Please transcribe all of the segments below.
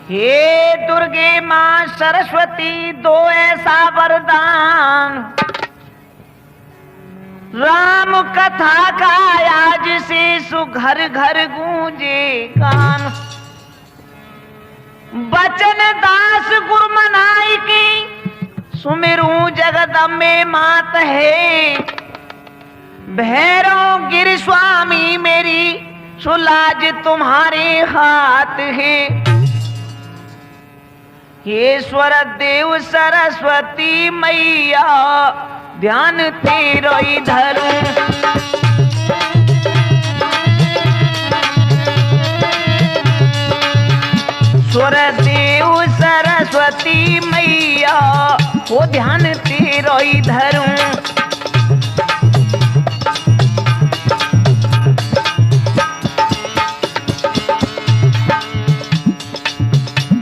हे दुर्गे मां सरस्वती दो ऐसा वरदान, राम कथा का आज से सुघर घर गूंजे कान। बचन दास गुरु मनाई की सुमिरू जगदम्बे मात है। भैरव गिर स्वामी मेरी सुलाज तुम्हारे हाथ है। ईश्वर देव सरस्वती मैया ध्यान तेरो इधर। ईश्वर देव सरस्वती मैया वो ध्यान तेरो इधर।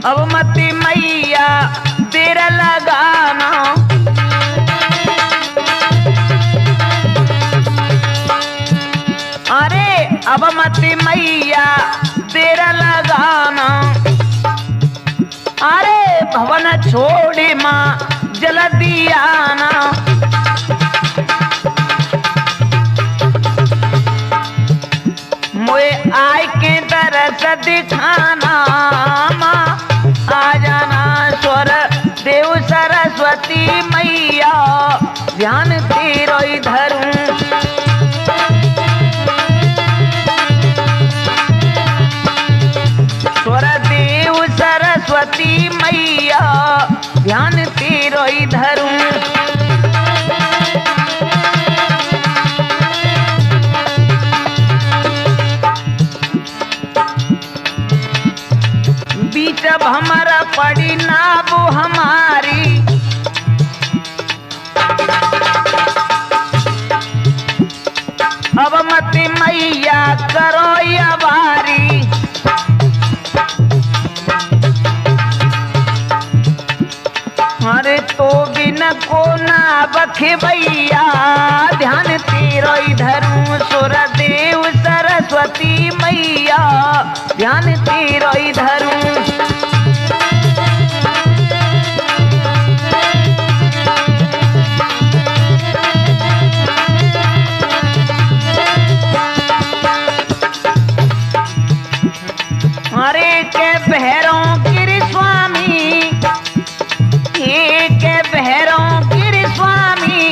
अब मती मैया देर लगाना, अरे अब मती मैया देर लगाना। अरे भवन छोड़े माँ जल्दी आना। मोए आय के दरस दिखाना माँ आ जाना। स्वर देव सरस्वती मैया ध्यान तेरो इधर। स्वर देव सरस्वती मैया ध्यान तेरो इधर। बीच अब हमारा पड़ी नाब हमारी, अब मत मैया करो या बारी। अरे तो बिन को ना बखे भैया ध्यान तेरो इधर। सुर देव सरस्वती मैया ध्यान तेरो इधर। अरे के भैरों गिर स्वामी, के भैरों गिर स्वामी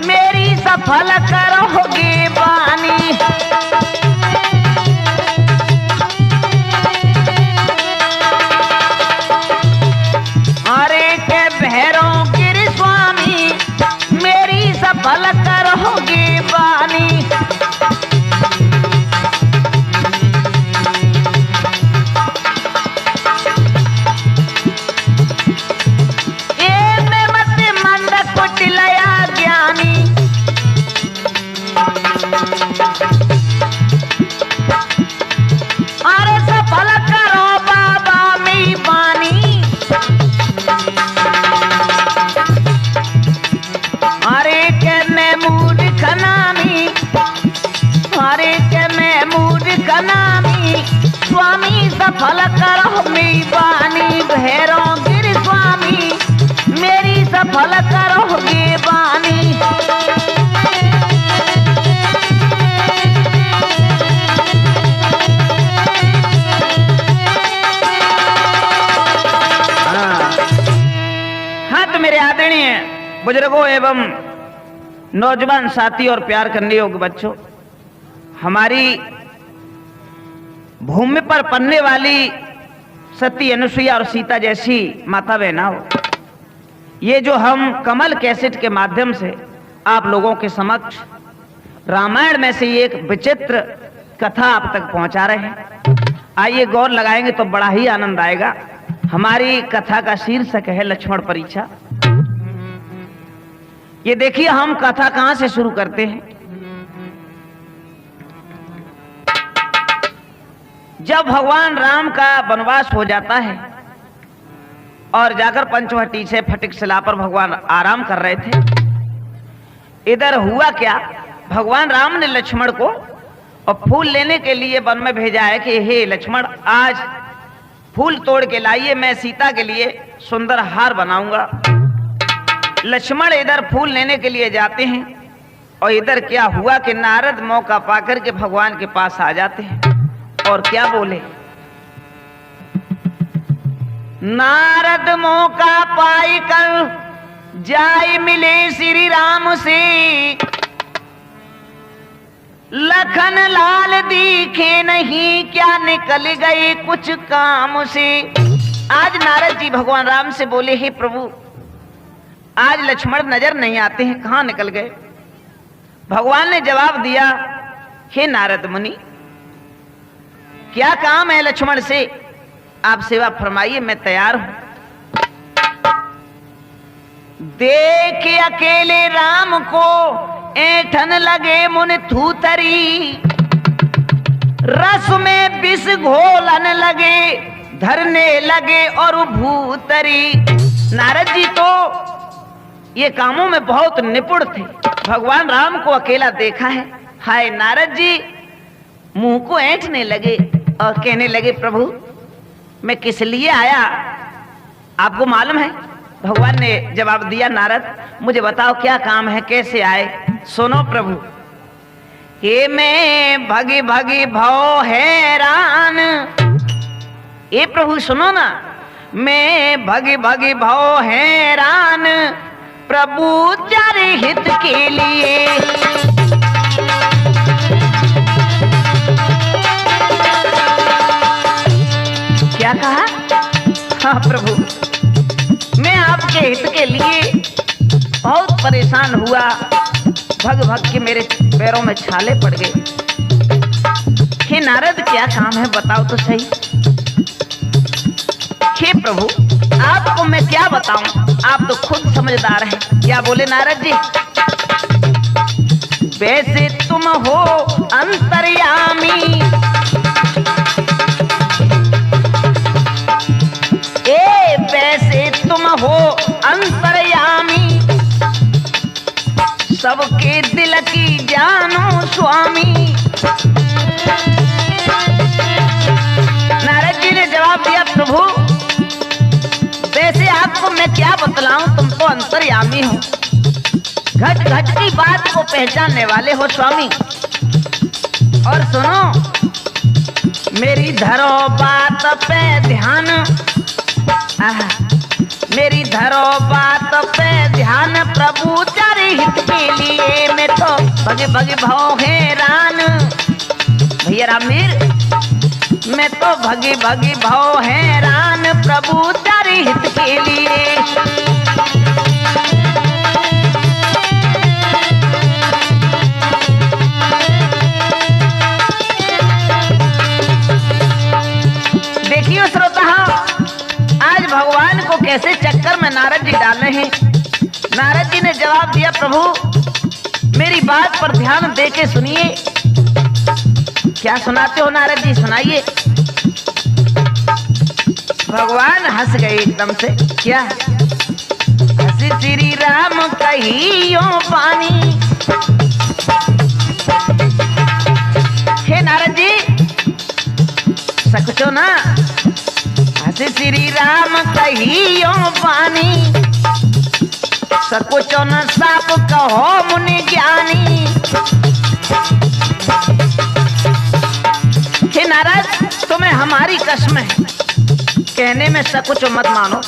मेरी सफल करोगे बानी। अरे के भैरों गिर स्वामी मेरी सफल करोगे बानी। अरे सफल करो बाबा मी बानी। अरे के मैं मूर्ख नामी, अरे के मैं मूर्ख नामी स्वामी सफल करो मी बानी। भैरव गिर स्वामी मेरी सफल करोगे बानी। हाँ तो मेरे आदरणीय बुजुर्गों एवं नौजवान साथी और प्यार करने योग्य बच्चों, हमारी भूमि पर पलने वाली सती अनुसुईया और सीता जैसी माता बहनाओं, ये जो हम कमल कैसेट के माध्यम से आप लोगों के समक्ष रामायण में से एक विचित्र कथा आप तक पहुंचा रहे हैं। आइए गौर लगाएंगे तो बड़ा ही आनंद आएगा। हमारी कथा का शीर्षक है लक्ष्मण परीक्षा। ये देखिए हम कथा कहां से शुरू करते हैं। जब भगवान राम का वनवास हो जाता है और जाकर पंचवटी से फटिक शिला पर भगवान आराम कर रहे थे, इधर हुआ क्या, भगवान राम ने लक्ष्मण को और फूल लेने के लिए वन में भेजा है कि हे लक्ष्मण, आज फूल तोड़ के लाइए, मैं सीता के लिए सुंदर हार बनाऊंगा। लक्ष्मण इधर फूल लेने के लिए जाते हैं और इधर क्या हुआ कि नारद मौका पाकर के भगवान के पास आ जाते हैं और क्या बोले। नारद मौका पाई कर जाय मिले श्री राम से, लखन लाल दिखे नहीं क्या निकल गए कुछ काम से। आज नारद जी भगवान राम से बोले, हे प्रभु आज लक्ष्मण नजर नहीं आते हैं, कहां निकल गए। भगवान ने जवाब दिया, हे नारद मुनि क्या काम है लक्ष्मण से, आप सेवा फरमाइए, मैं तैयार हूं। देख अकेले राम को ऐठन लगे मुन थूथरी, रस में विष घोलन लगे धरने लगे और भूतरी। नारद जी तो ये कामों में बहुत निपुण थे, भगवान राम को अकेला देखा है। हाय नारद जी मुंह को ऐंठने लगे और कहने लगे, प्रभु मैं किस लिए आया आपको मालूम है। भगवान ने जवाब दिया, नारद मुझे बताओ क्या काम है, कैसे आए। सुनो प्रभु, हे मैं भगी भगी भव हैरान। ये प्रभु सुनो ना, मैं भगी भगी भव हैरान, प्रभु चारे हित के लिए। क्या कहा? हाँ प्रभु मैं आपके हित के लिए बहुत परेशान हुआ, भग भग के मेरे पैरों में छाले पड़ गए। हे नारद क्या काम है बताओ तो सही। हे प्रभु आपको मैं क्या बताऊं, आप तो खुद समझदार हैं। क्या बोले नारद जी, वैसे तुम हो अंतर्यामी, वैसे तुम हो अंतर्यामी, सबके दिल की जानो स्वामी। नारद जी ने जवाब दिया, प्रभु वैसे आपको मैं क्या बतलाऊं, तुम तो अंतर्यामी हो, घट घट की बात को पहचानने वाले हो स्वामी। और सुनो मेरी धरो बात पे ध्यान, मेरी धरो बात पे ध्यान, प्रभु चारे हित के लिए मैं तो भगे भगे भव हैरान। भैया रामवीर मैं तो भगे भगे भव हैरान, प्रभु चारे हित के लिए। देखिए श्रोता आज भगवान को कैसे चक्कर में नारद जी डाल रहे हैं। नारद जी ने जवाब दिया, प्रभु मेरी बात पर ध्यान दे के सुनिए। क्या सुनाते हो नारद जी, सुनाइए। भगवान हंस गए एकदम से। क्या हंस श्री राम कहियो पानी। हे नारद जी सकुचो ना, श्री राम कहियो पानी, सकुचो न साप कहो मुनि ज्ञानी। हे नारद तुम्हें हमारी कसम है, कहने में सकुचो मत मानो,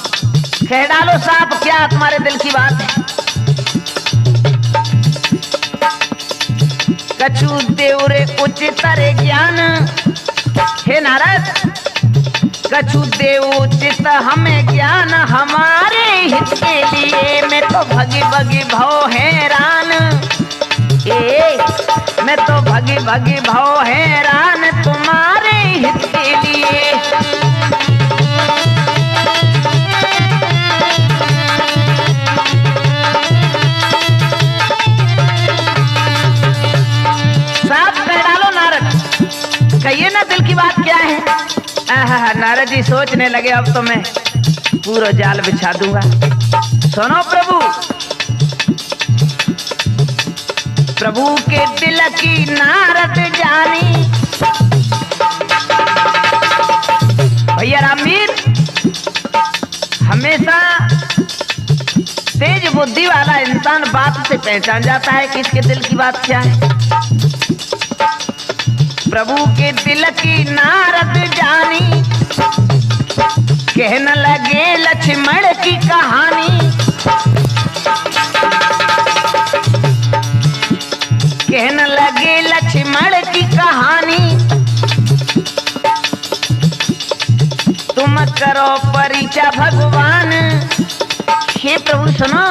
कह डालो साप क्या तुम्हारे दिल की बात है। कछु देवरे उचितर ज्ञान। हे नारद कछु देव उचित हमें ज्ञान, हमारे हित के लिए मैं तो भगी भगी भव हैरान। मैं तो भगी भगी भव हैरान, तुम्हारे हित के लिए। साफ कह डालो नारद, कहिए ना दिल की बात क्या है। नारद जी सोचने लगे, अब तो मैं पूरा जाल बिछा दूंगा। सुनो प्रभु, प्रभु के दिल की नारद जानी। भैया रामवीर हमेशा तेज बुद्धि वाला इंसान बात से पहचान जाता है कि इसके दिल की बात क्या है। प्रभु के दिल की नारद जानी, कहने लगे लक्ष्मण की कहानी। कहने लगे लक्ष्मण की कहानी, तुम करो परिचय भगवान। हे प्रभु सुनो,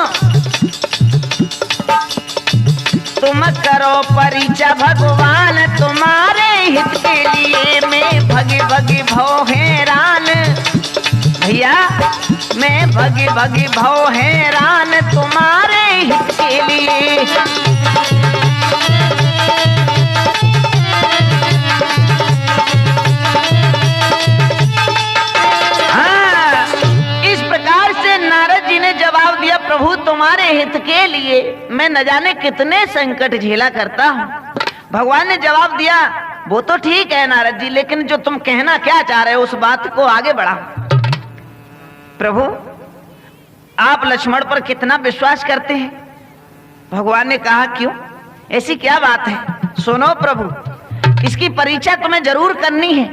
तुम करो परिचय भगवान, तुम्हारे हित के लिए मैं भगी भगी भव हैरान। भैया मैं भगी भगी भव हैरान तुम्हारे हित के लिए। जवाब दिया, प्रभु तुम्हारे हित के लिए मैं न जाने कितने संकट झेला करता हूँ। भगवान ने जवाब दिया, वो तो ठीक है नारद जी, लेकिन जो तुम कहना क्या चाह रहे हो उस बात को आगे बढ़ाओ। प्रभु आप लक्ष्मण पर कितना विश्वास करते हैं? भगवान ने कहा क्यों, ऐसी क्या बात है? सुनो प्रभु, इसकी परीक्षा तुम्हें जरूर करनी है।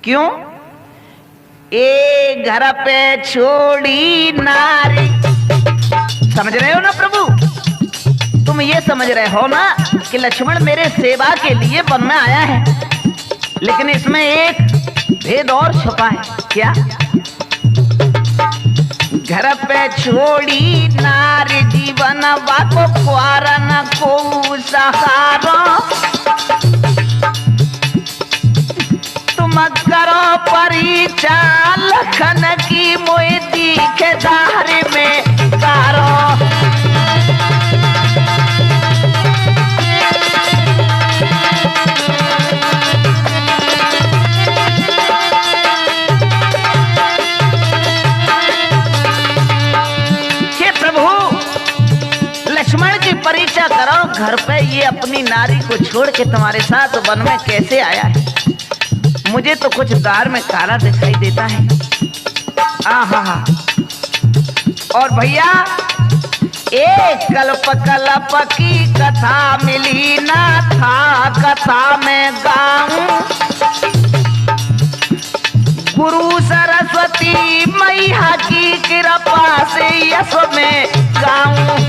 क्यों? ए घर पे छोड़ी नारी, समझ रहे हो ना प्रभु? तुम ये समझ रहे हो ना कि लक्ष्मण मेरे सेवा के लिए वन में आया है, लेकिन इसमें एक भेद और छुपा है। क्या? घर पे छोड़ी नारी, जीवन वाको क्वारन को सहारा। करो परिचय लखन की मोई दिखे दारे में कारो। हे प्रभु लक्ष्मण की परिचय करो, घर पे ये अपनी नारी को छोड़ के तुम्हारे साथ वन में कैसे आया है? मुझे तो कुछ दार में काला दिखाई देता है। आहा। और भैया एक कल्प कल्प की कथा मिली ना था, कथा में गाऊं गुरु सरस्वती मैया की कृपा से यश में गाऊं।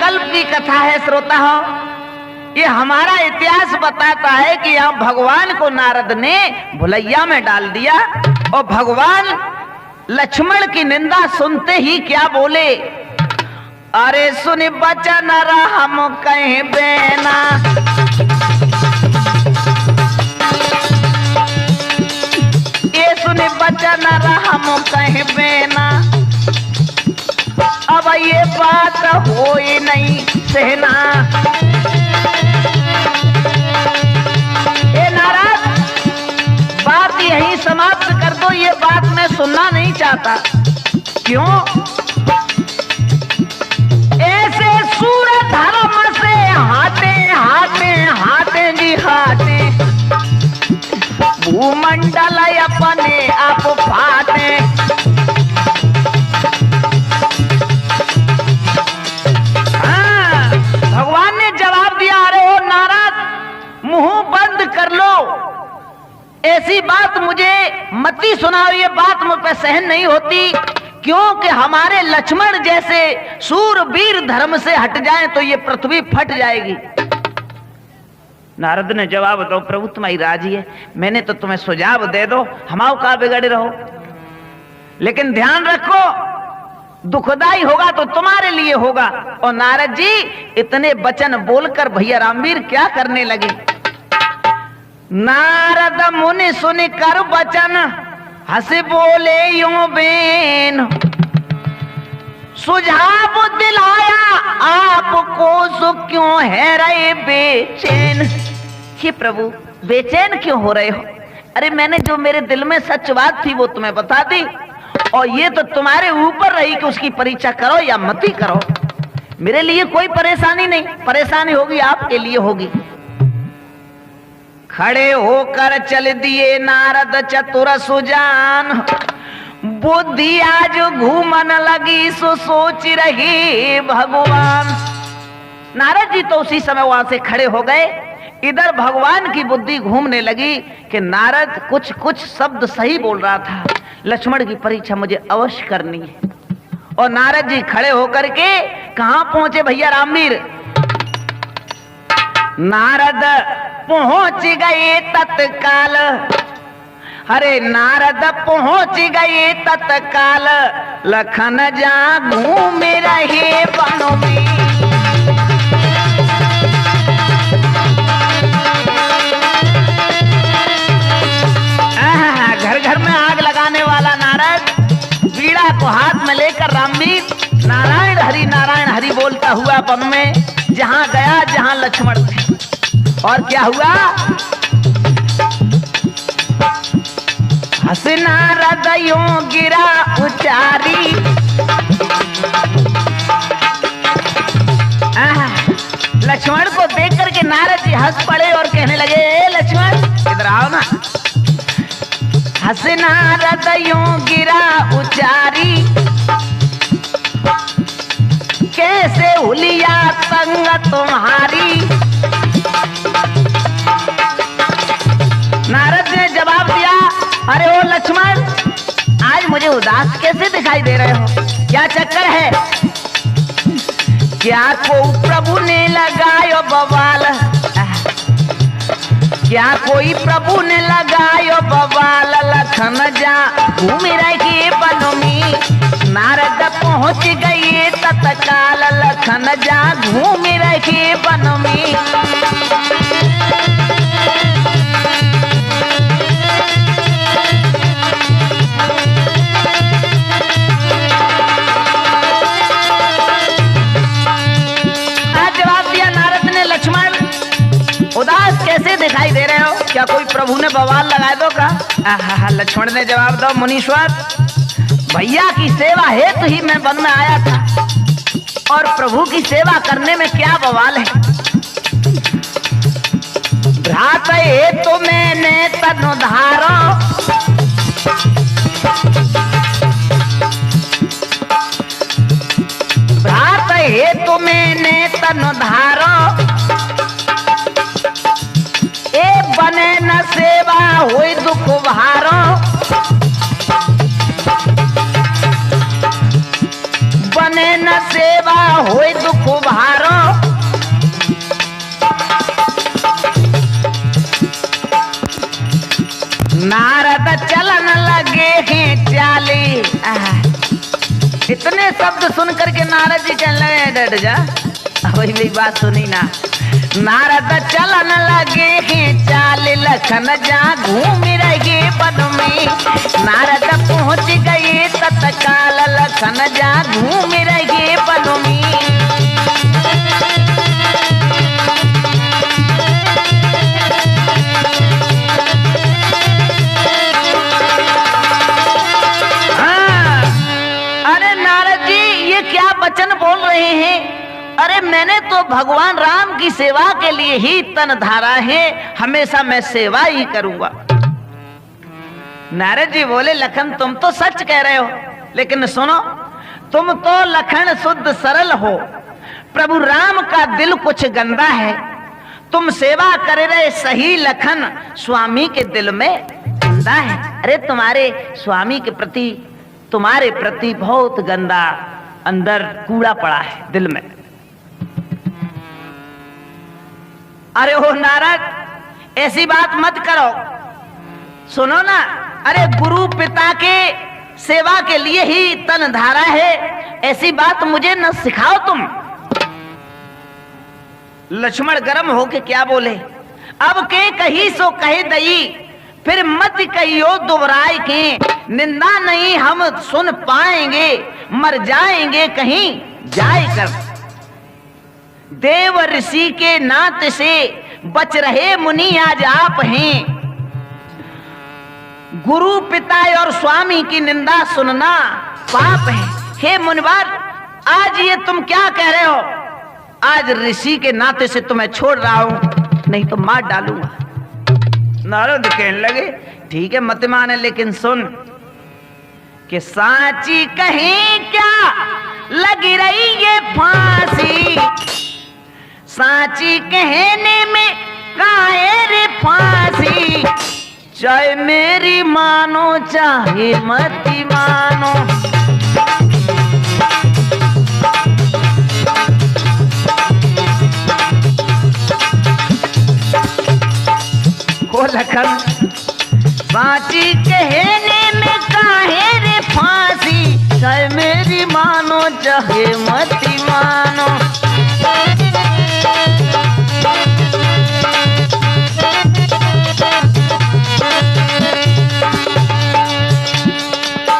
कल्प की कथा है श्रोता हो, ये हमारा इतिहास बताता है कि यहाँ भगवान को नारद ने भुलैया में डाल दिया और भगवान लक्ष्मण की निंदा सुनते ही क्या बोले, अरे सुन बचन हम कहीं बेना। ये सुन बचन हम कहीं बेना, अब ये बात हो ही नहीं सहना। ए नारद, बात यहीं समाप्त कर दो, ये बात मैं सुनना नहीं चाहता। क्यों? ऐसे सूर धर्म से हाथे हाथे हाथे जी हाथे, भूमंडल अपने आप फाटे। भगवान ने जवाब दिया, अरे ओ नारद मुंह बंद कर लो, ऐसी बात मुझे मती सुनाओ, ये बात मुझ पर सहन नहीं होती। क्योंकि हमारे लक्ष्मण जैसे सूरवीर धर्म से हट जाए तो ये पृथ्वी फट जाएगी। नारद ने जवाब दो, प्रभु तुम्हारी राजी है, मैंने तो तुम्हें सुझाव दे दो, हमाओ का बिगड़े रहो, लेकिन ध्यान रखो दुखदाई होगा तो तुम्हारे लिए होगा। और नारद जी इतने वचन बोलकर भैया रामवीर क्या करने लगे? नारद मुनि सुन कर वचन हंस बोले यूं बेन, सुझाव दिलाया आपको सो क्यों है रहे बेचैन। हे प्रभु बेचैन क्यों हो रहे हो? अरे मैंने जो मेरे दिल में सच बात थी वो तुम्हें बता दी, और ये तो तुम्हारे ऊपर रही कि उसकी परीक्षा करो या मत ही करो। मेरे लिए कोई परेशानी नहीं, परेशानी होगी आपके लिए होगी। खड़े होकर चल दिए नारद चतुर सुजान, बुद्धि आज घूमन लगी सो सोच रही भगवान। नारद जी तो उसी समय वहां से खड़े हो गए। इधर भगवान की बुद्धि घूमने लगी कि नारद कुछ कुछ शब्द सही बोल रहा था, लक्ष्मण की परीक्षा मुझे अवश्य करनी है। और नारद जी खड़े होकर के कहां पहुंचे भैया रामवीर? नारद पहुंच गए तत्काल, अरे नारद पहुंच गए तत्काल, लखन जा घूम रहे वनों में। घर घर में आग लगाने वाला नारद बीड़ा को हाथ में लेकर रामवीर नारायण हरि बोलता हुआ वन में जहां गया जहां लक्ष्मण थे। और क्या हुआ? हंस नारद यूं गिरा उचारी, लक्ष्मण को देख करके नारद जी हंस पड़े और कहने लगे, ए लक्ष्मण इधर आओ ना। हंस नारद यूं गिरा उचारी, कैसे हुलिया संग तुम्हारी। नारद ने जवाब दिया, अरे ओ लक्ष्मण आज मुझे उदास कैसे दिखाई दे रहे हो, क्या चक्कर है? क्या को प्रभु ने लगायो बवाल, क्या कोई प्रभु ने लगायो बवाल, लखन जा घूम रहे वनों में। नारद पहुंच गए तत्काल, लखन जा घूम रहे वनों में। जवाब दिया नारद ने, लक्ष्मण उदास कैसे दिखाई दे रहे हो, क्या कोई प्रभु ने बवाल लगा दो का? लक्ष्मण ने जवाब दो, मुनीश्वर भैया की सेवा हेतु ही मैं वन में आया था, और प्रभु की सेवा करने में क्या बवाल है? भ्रात हेतु मैंने तनु धारो, भ्रात हेतु मैंने तनु धारो, बने न सेवा हुई दुख भारो, बने न सेवा हुई दुख भारो। नारद चलन लगे हैं चाली, इतने शब्द सुन करके नारद जी चलने लगे, डट जा वही मेरी बात सुनी ना। नारद चलन लगे हैं चाल, लखन जा घूम रहे वन में। नारद पहुंच गए तत्काल, लखन जा घूम रहे वन में। हाँ, अरे नारद जी ये क्या वचन बोल रहे हैं? अरे मैंने तो भगवान राम की सेवा के लिए ही तन धारा है, हमेशा मैं सेवा ही करूंगा। नारद जी बोले, लखन तुम तो सच कह रहे हो, लेकिन सुनो, तुम तो लखन शुद्ध सरल हो, प्रभु राम का दिल कुछ गंदा है। तुम सेवा कर रहे सही, लखन स्वामी के दिल में गंदा है। अरे तुम्हारे स्वामी के प्रति, तुम्हारे प्रति बहुत गंदा अंदर कूड़ा पड़ा है दिल में। अरे ओ नारद ऐसी बात मत करो, सुनो ना, अरे गुरु पिता के सेवा के लिए ही तन धारा है, ऐसी बात मुझे न सिखाओ तुम। लक्ष्मण गर्म होके क्या बोले, अब के कही सो कहे दई, फिर मत कहियो दुबराई के, निंदा नहीं हम सुन पाएंगे, मर जाएंगे कहीं जाए कर। देव ऋषि के नात से बच रहे मुनि आज आप हैं, गुरु पिता और स्वामी की निंदा सुनना पाप है। हे मुनिवर, आज ये तुम क्या कह रहे हो? आज ऋषि के नाते से तुम्हें छोड़ रहा हूं, नहीं तो मार डालूंगा। नारद कहने लगे ठीक है मत माने, लेकिन सुन कि साची कहीं क्या लगी रही ये फांसी, साची कहने में काहे रे फांसी, चाहे मेरी मानो चाहे मत मानो। ओ लखन, साची कहने में काहे रे फांसी, चाहे मेरी मानो चाहे मत मानो।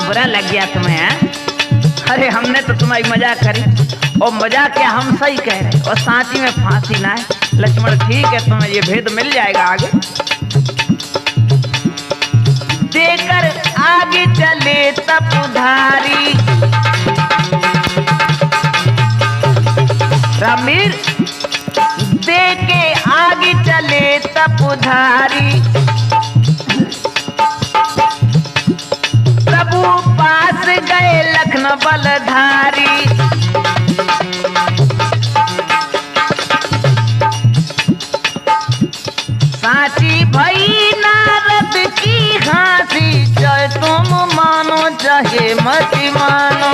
बुरा लग गया तुम्हें? है? अरे हमने तो तुम्हारी मजाक करी, और मजाक क्या हम सही कह रहे, और सांची में फांसी ना है। लक्ष्मण ठीक है, तुम्हें ये भेद मिल जाएगा आगे। देकर आगे चले तप उधारी, रामीर दे के आगे चले तप उधारी, प्रभु पास गए लखन बलधारी। साची भई नारद की हाँसी, चाहे तुम मानो चाहे मत मानो।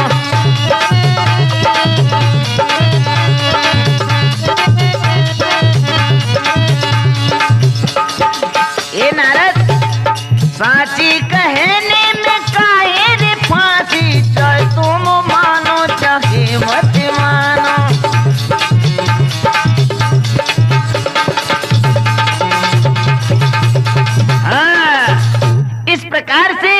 ए नारद, साची कहने में काहे रे फांसी, चाहे तुम मानो चाहे मत मानो। इस प्रकार से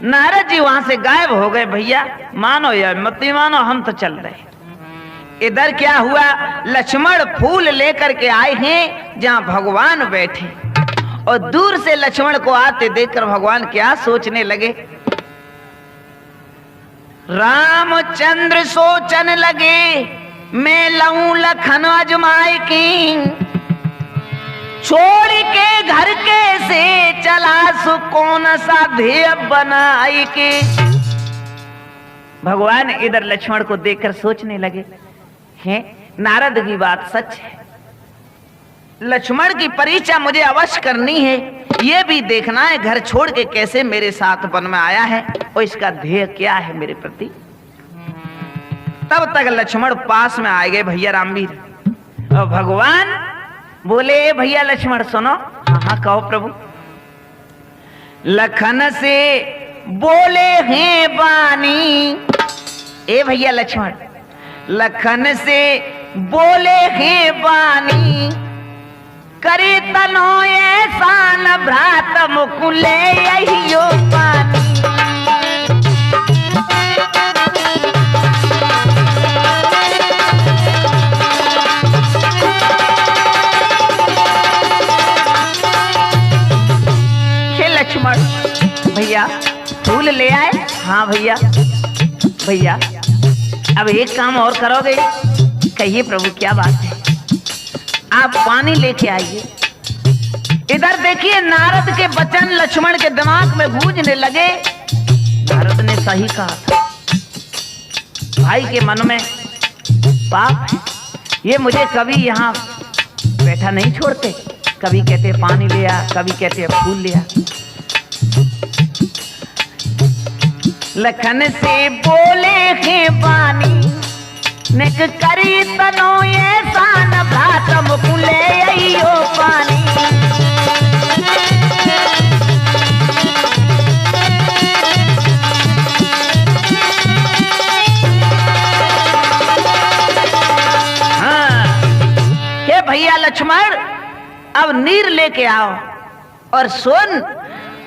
नारद जी वहां से गायब हो गए। भैया मानो या मत मानो, हम तो चल रहे। इधर क्या हुआ, लक्ष्मण फूल लेकर के आए हैं जहां भगवान बैठे, और दूर से लक्ष्मण को आते देखकर भगवान क्या सोचने लगे। रामचंद्र सोचन लगे, मैं लऊं लखन अजमाई की, छोड़ के घर के से चला सु कौन सा ध्येय बनाई के। भगवान इधर लक्ष्मण को देखकर सोचने लगे, हैं नारद की बात सच है, लक्ष्मण की परीक्षा मुझे अवश्य करनी है, ये भी देखना है घर छोड़ के कैसे मेरे साथ वन में आया है, और इसका ध्येय क्या है मेरे प्रति। तब तक लक्ष्मण पास में आ गए भैया रामवीर, और भगवान बोले भैया लक्ष्मण सुनो। हाँ कहो प्रभु। लखन से बोले हैं बानी, ए भैया लक्ष्मण, लखन से बोले हैं बानी, करे तनो ऐसा न भ्रात मुकुले यही पानी। लक्ष्मण भैया फूल ले आए? हाँ भैया। भैया अब एक काम और करोगे? कहिए प्रभु क्या बात है। आप पानी लेके आइए। इधर देखिए नारद के वचन लक्ष्मण के दिमाग में गूंजने लगे। नारद ने सही कहा था, भाई के मन में पाप है, ये मुझे कभी यहाँ बैठा नहीं छोड़ते, कभी कहते पानी लिया, कभी कहते फूल लिया। लखन से बोले हैं पानी, निक करी तनो ये सान भ्रात मुकुले अयो पानी। हाँ हे भैया लक्ष्मण, अब नीर लेके आओ और सुन,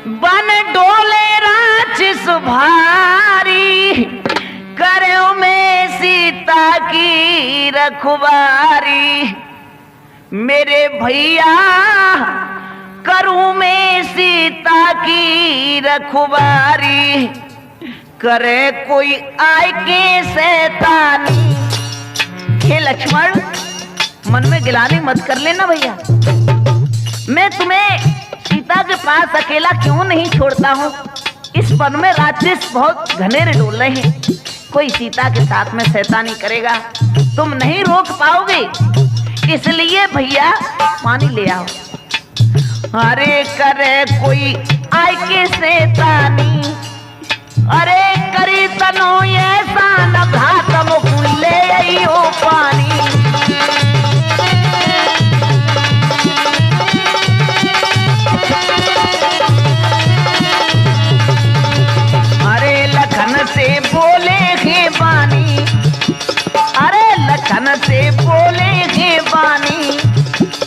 बन डोले राक्षस भारी, करो में सीता की रखवारी। मेरे भैया करूं मैं सीता की रखवारी, करे कोई आय के शैतानी। हे लक्ष्मण, मन में गिलानी मत कर लेना भैया, मैं तुम्हें सीता के पास अकेला क्यों नहीं छोड़ता हूँ। इस वन में राक्षस बहुत घनेरे डोल रहे हैं, कोई सीता के साथ में शैतानी करेगा, तुम नहीं रोक पाओगे, इसलिए भैया पानी ले आओ। अरे करे कोई आय के शैतानी, अरे करी तनो ऐसा न घात मुकुल ले आइयो पानी। अरे लखन से बोले हे बानी, अरे लखन से बोले हे बानी,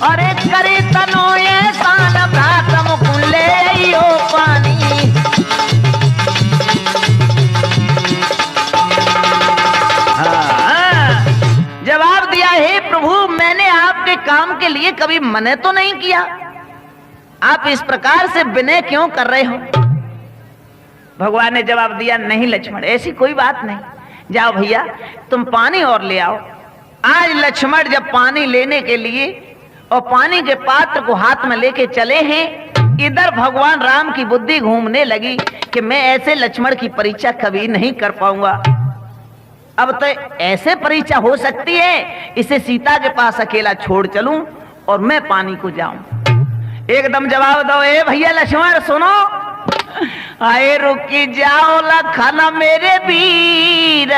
अरे करे तनो ऐसा न घात मुकुल ले आइयो पानी। जवाब दिया, हे प्रभु, मैंने आपके काम के लिए कभी मना तो नहीं किया, आप इस प्रकार से विनय क्यों कर रहे हो। भगवान ने जवाब दिया, नहीं लक्ष्मण, ऐसी कोई बात नहीं, जाओ भैया तुम पानी और ले आओ। आज लक्ष्मण जब पानी लेने के लिए और पानी के पात्र को हाथ में लेके चले हैं, इधर भगवान राम की बुद्धि घूमने लगी कि मैं ऐसे लक्ष्मण की परीक्षा कभी नहीं कर पाऊंगा। अब तो ऐसे परीक्षा हो सकती है, इसे सीता के पास अकेला छोड़ चलूं और मैं पानी को जाऊं। एकदम जवाब दो, ए भैया लक्ष्मण सुनो, आए रुकी जाओ लखन मेरे वीर,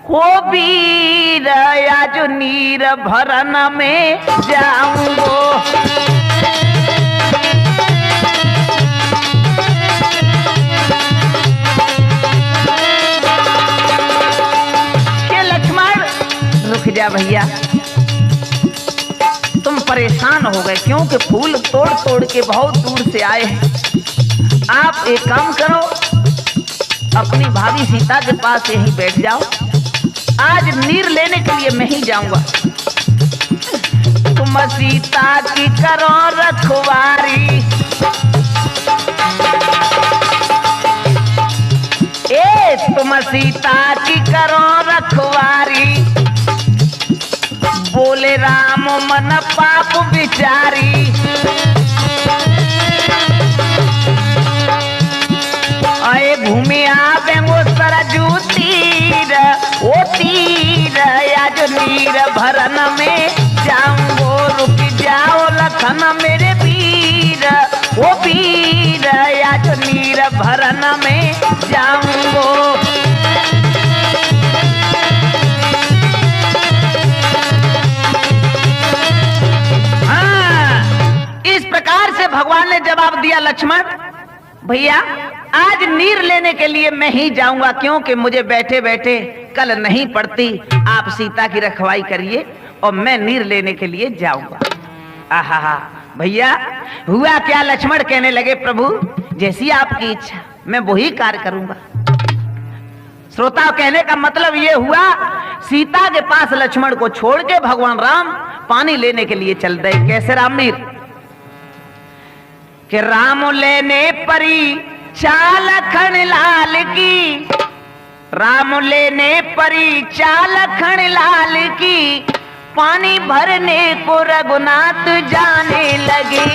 हो वीर आज नीर भरन में जाऊंगो। के लक्ष्मण रुक जा भैया, तुम परेशान हो गए क्योंकि फूल तोड़ तोड़ के बहुत दूर से आए हैं। आप एक काम करो, अपनी भाभी सीता के पास यहीं बैठ जाओ, आज नीर लेने के लिए मैं ही जाऊंगा। तुम सीता की करो रखवारी, ए तुम सीता की करो रखवारी, बोले राम मन पाप बिचारी। आए भूमि आवेंगो सरजू तीर, ओ तीर आज नीर भरन में जाऊंगो। रुक जाओ लखन मेरे वीर, ओ वीर आज नीर भरन में जाऊंगो। हाँ, इस प्रकार से भगवान ने जवाब दिया, लक्ष्मण भैया आज नीर लेने के लिए मैं ही जाऊंगा, क्योंकि मुझे बैठे बैठे कल नहीं पड़ती। आप सीता की रखवाई करिए और मैं नीर लेने के लिए जाऊंगा। आहा भैया हुआ क्या। लक्ष्मण कहने लगे, प्रभु जैसी आपकी इच्छा मैं वही कार्य करूंगा। श्रोता कहने का मतलब ये हुआ, सीता के पास लक्ष्मण को छोड़ के भगवान राम पानी लेने के लिए चल गए। कैसे रामनीर कि राम लेने परी चाल खण लाल की, राम लेने परी चाल खण लाल की, पानी भरने को रघुनाथ जाने लगे।